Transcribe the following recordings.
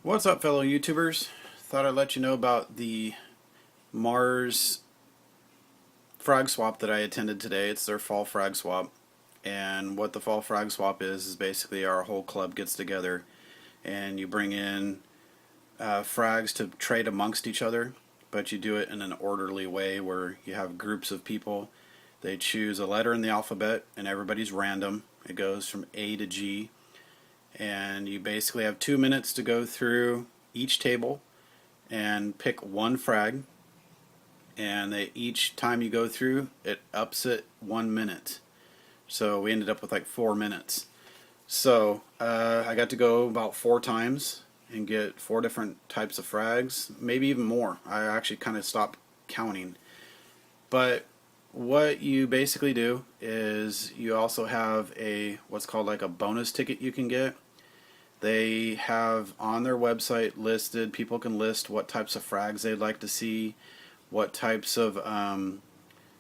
What's up, fellow YouTubers? Thought I'd let you know about the Mars frag swap that I attended today. It's their fall frag swap, and what the fall frag swap is basically our whole club gets together and you bring in frags to trade amongst each other, but you do it in an orderly way where you have groups of people. They choose a letter in the alphabet and everybody's random. It goes from A to G. And you basically have 2 minutes to go through each table and pick one frag, and each time you go through it ups it 1 minute, so we ended up with like 4 minutes. So I got to go about 4 times and get 4 different types of frags, maybe even more. I actually kind of stopped counting. But what you basically do is you also have what's called like a bonus ticket you can get. They have on their website listed, people can list what types of frags they'd like to see, what types of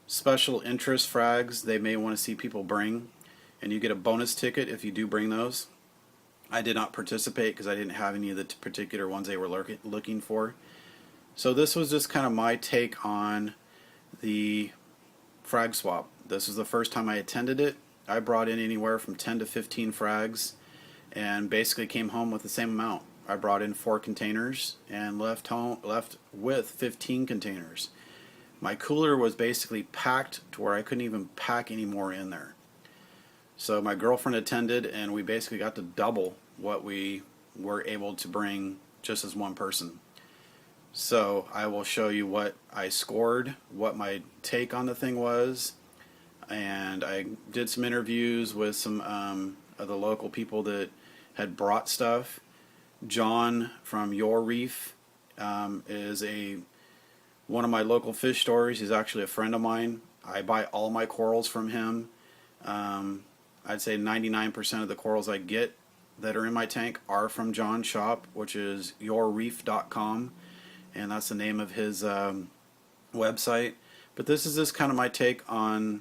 special interest frags they may want to see people bring, and you get a bonus ticket if you do bring those. I did not participate because I didn't have any of the particular ones they were looking for. So this was just kind of my take on the frag swap. This was the first time I attended it. I brought in anywhere from 10 to 15 frags and basically came home with the same amount. I brought in 4 containers and left with 15 containers. My cooler was basically packed to where I couldn't even pack any more in there. So my girlfriend attended and we basically got to double what we were able to bring just as one person. So I will show you what I scored, what my take on the thing was, and I did some interviews with some of the local people that had brought stuff. John from Your Reef is one of my local fish stores. He's actually a friend of mine. I buy all my corals from him. I'd say 99% of the corals I get that are in my tank are from John's shop, which is yourreef.com, and that's the name of his website. But this is just kind of my take on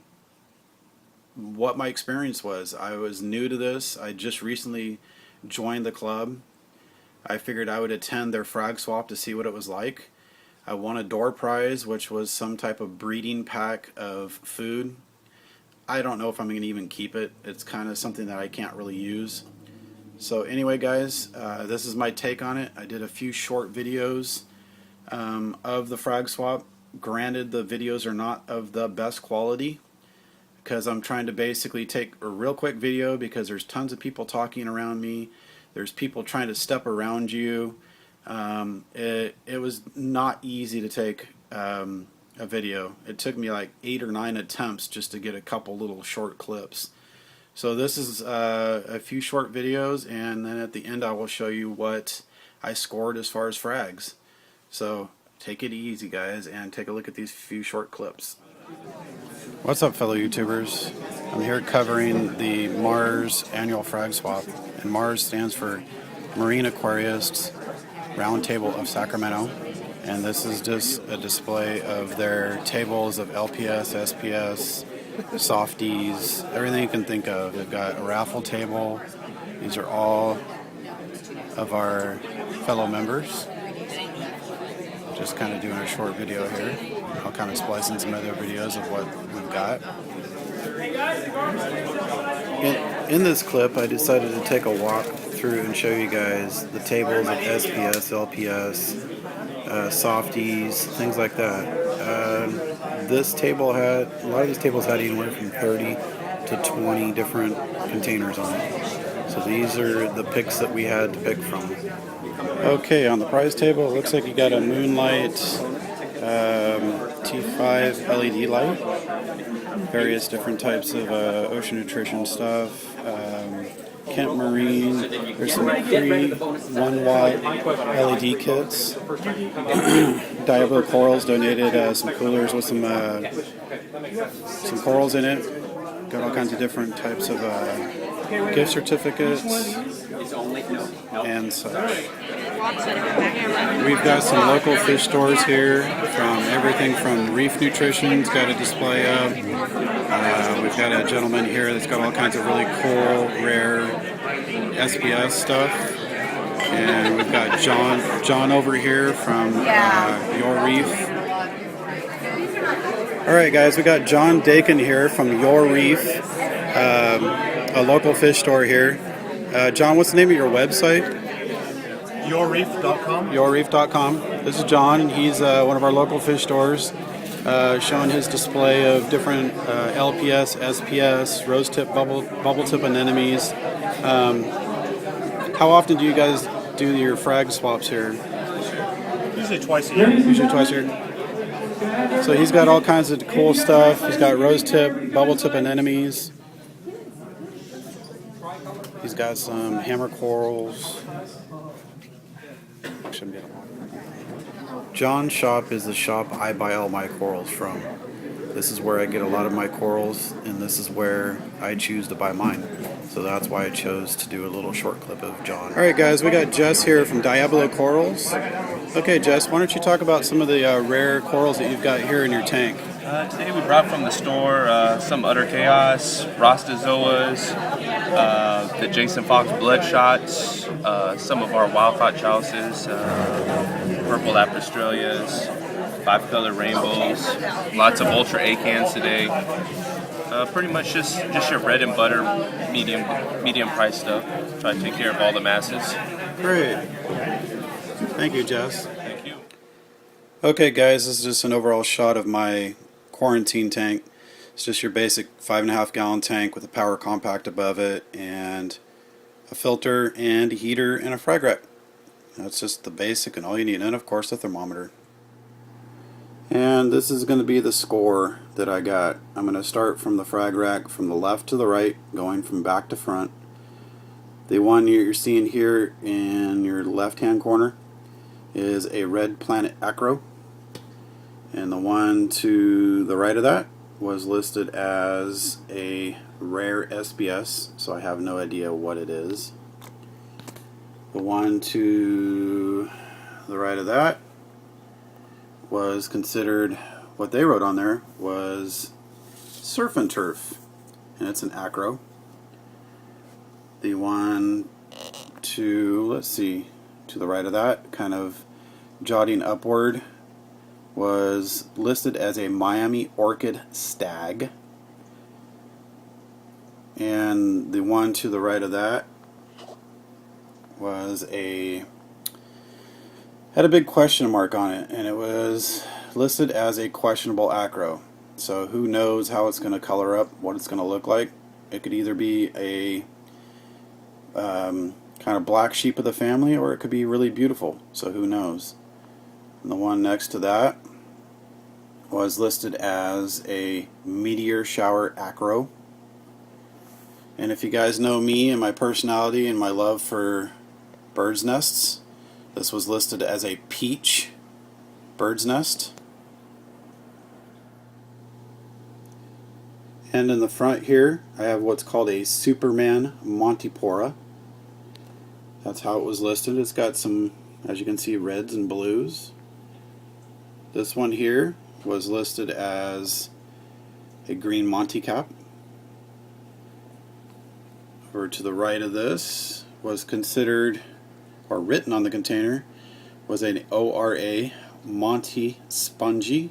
what my experience was. I was new to this. I just recently joined the club. I figured I would attend their frag swap to see what it was like. I won a door prize, which was some type of breeding pack of food. I don't know if I'm going to even keep it. It's kind of something that I can't really use. So anyway, guys, this is my take on it. I did a few short videos of the frag swap. Granted, the videos are not of the best quality, because I'm trying to basically take a real quick video because there's tons of people talking around me. There's people trying to step around you. It was not easy to take a video. It took me like 8 or 9 attempts just to get a couple little short clips. So this is a few short videos, and then at the end I will show you what I scored as far as frags. So take it easy, guys, and take a look at these few short clips. What's up, fellow YouTubers? I'm here covering the Mars annual frag swap, and Mars stands for Marine Aquarists Roundtable of Sacramento, and this is just a display of their tables of LPS, SPS, softies, everything you can think of. They've got a raffle table. These are all of our fellow members. Just kind of doing a short video here. I'll kind of splice in some other videos of what we've got. In this clip, I decided to take a walk through and show you guys the tables of SPS, LPS, softies, things like that. A lot of these tables had anywhere from 30 to 20 different containers on it. So these are the picks that we had to pick from. Okay, on the prize table, it looks like you got a Moonlight T5 LED light, various different types of ocean nutrition stuff, Kent Marine. There's some free 1-watt LED kits. Diablo Corals donated some coolers with some corals in it. Got all kinds of different types of gift certificates and such. We've got some local fish stores here, from everything from Reef Nutrition's got a display up. We've got a gentleman here that's got all kinds of really cool, rare SPS stuff. And we've got John over here from Your Reef. Alright guys, we got John Dakin here from Your Reef, a local fish store here. John, what's the name of your website? Yourreef.com. Yourreef.com. This is John, and he's one of our local fish stores, showing his display of different LPS, SPS, rose tip, bubble tip anemones. How often do you guys do your frag swaps here? Usually twice a year. Usually twice a year. So he's got all kinds of cool stuff. He's got rose tip, bubble tip anemones. He's got some hammer corals. John's shop is the shop I buy all my corals from. This is where I get a lot of my corals, and this is where I choose to buy mine. So that's why I chose to do a little short clip of John. Alright guys, we got Jess here from Diablo Corals. Okay Jess, why don't you talk about some of the rare corals that you've got here in your tank? Today we brought from the store some Utter Chaos, Rostozoas, the Jason Fox Bloodshots, some of our wild caught chalices, purple Apistralias, 5-color rainbows, lots of ultra acans today. Pretty much just your bread and butter, medium price stuff. Try to take care of all the masses. Great. Thank you, Jess. Thank you. Okay, guys, this is just an overall shot of my quarantine tank. It's just your basic 5.5 gallon tank with a power compact above it and a filter and a heater and a frag rack. That's just the basic and all you need, and of course a thermometer. And this is going to be the score that I got. I'm going to start from the frag rack from the left to the right, going from back to front. The one you're seeing here in your left hand corner is a Red Planet Acro, and the one to the right of that was listed as a rare SBS, so I have no idea what it is. The one to the right of that was considered, what they wrote on there was Surf and Turf, and it's an acro. The one to, let's see, to the right of that, kind of jotting upward, was listed as a Miami Orchid Stag. And the one to the right of that was had a big question mark on it, and it was listed as a questionable acro. So who knows how it's going to color up, what it's going to look like. It could either be a kind of black sheep of the family, or it could be really beautiful, so who knows. And the one next to that was listed as a Meteor Shower Acro. And if you guys know me and my personality and my love for bird's nests, this was listed as a Peach Bird's Nest. And in the front here, I have what's called a Superman Montipora. That's how it was listed. It's got some, as you can see, reds and blues. This one here was listed as a green Monty Cap. Over to the right of this was considered, or written on the container, was an ORA Monty Spongy.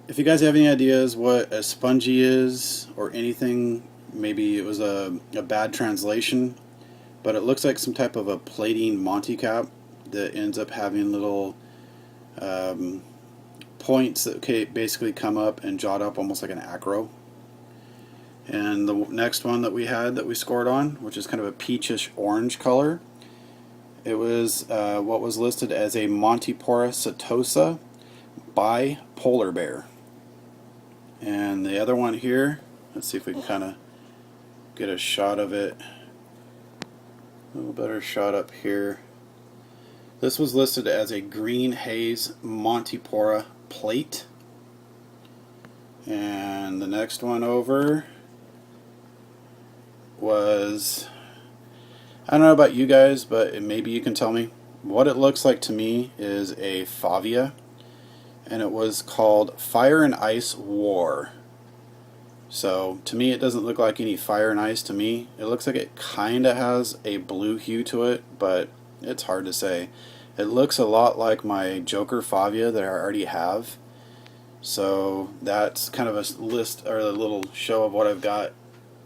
If you guys have any ideas what a spongy is or anything, maybe it was a bad translation, but it looks like some type of a plating Monty Cap that ends up having little points that basically come up and jot up almost like an acro. And the next one that we had that we scored on, which is kind of a peachish orange color, it was what was listed as a Montipora setosa by Polar Bear. And the other one here, let's see if we can kind of get a shot of it. A little better shot up here. This was listed as a Green Haze Montipora plate. And the next one over was, I don't know about you guys, but maybe you can tell me. What it looks like to me is a Favia, and it was called Fire and Ice War. So to me it doesn't look like any fire and ice to me. It looks like it kinda has a blue hue to it, but It's hard to say. It looks a lot like my Joker Favia that I already have. So that's kind of a list or a little show of what I've got.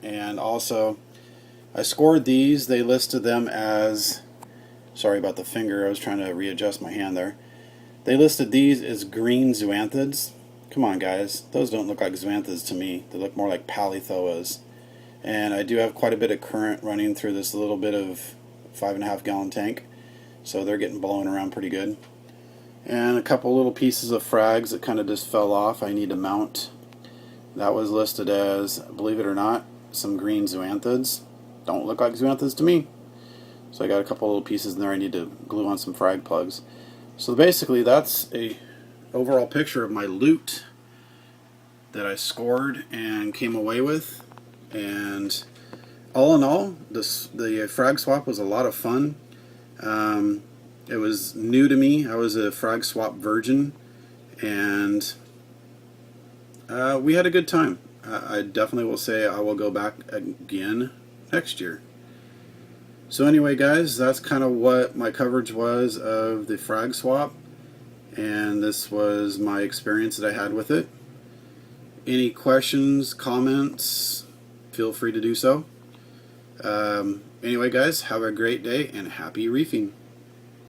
And also, I scored these. They listed them as, sorry about the finger, I was trying to readjust my hand there. They listed these as green zoanthids. Come on, guys, those don't look like zoanthids to me. They look more like palithoas. And I do have quite a bit of current running through this little bit of 5.5 gallon tank, so they're getting blown around pretty good. And a couple little pieces of frags that kind of just fell off I need to mount. That was listed as, believe it or not, some green zoanthids. Don't look like zoanthids to me. So I got a couple little pieces in there I need to glue on some frag plugs. So basically that's a overall picture of my loot that I scored and came away with. And all in all, the frag swap was a lot of fun. It was new to me. I was a frag swap virgin, and we had a good time. I definitely will say I will go back again next year. So anyway, guys, that's kind of what my coverage was of the frag swap, and this was my experience that I had with it. Any questions, comments, feel free to do so. Anyway, guys, have a great day and happy reefing.